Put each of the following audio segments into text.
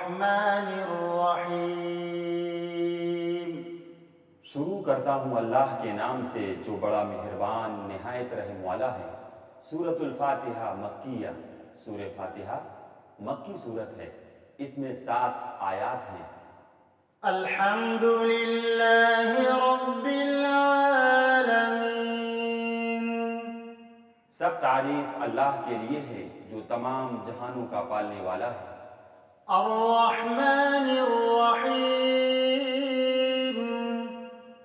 الرحمن الرحیم. شروع کرتا ہوں اللہ کے نام سے جو بڑا مہربان نہایت رحم والا ہے. سورۃ الفاتحہ مکیہ. سورہ فاتحہ مکی صورت ہے. اس میں 7 آیات ہیں. الحمد للہ رب العالمین. سب تعریف اللہ کے لیے ہے جو تمام جہانوں کا پالنے والا ہے. الرحمن الرحیم.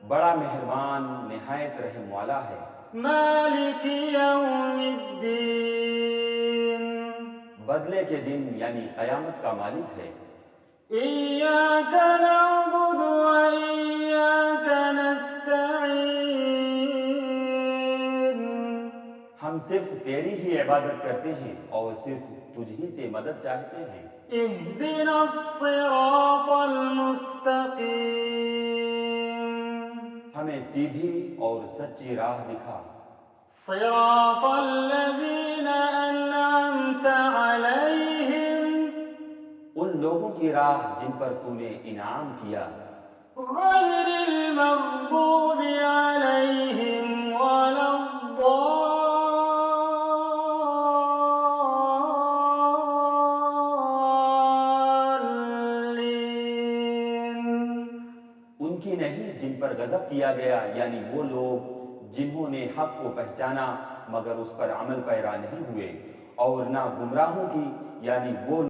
بڑا مہربان نہایت رحم والا ہے. مالک یوم الدین. بدلے کے دن یعنی قیامت کا مالک ہے. ایاک نعبد و ایاک نستعین. ہم صرف تیری ہی عبادت کرتے ہیں اور صرف تجھ ہی سے مدد چاہتے ہیں. اہدنا الصراط المستقیم. ہمیں سیدھی اور سچی راہ دکھا. صراط الذین انعمت علیہم ان لوگوں کی راہ جن پر تو نے انعام کیا. غیر المغضوب علیہم ولا الضالین. ان کی نہیں جن پر غضب کیا گیا یعنی وہ لوگ جنہوں نے حق کو پہچانا مگر اس پر عمل پیرا نہیں ہوئے، اور نہ گمراہوں کی یعنی وہ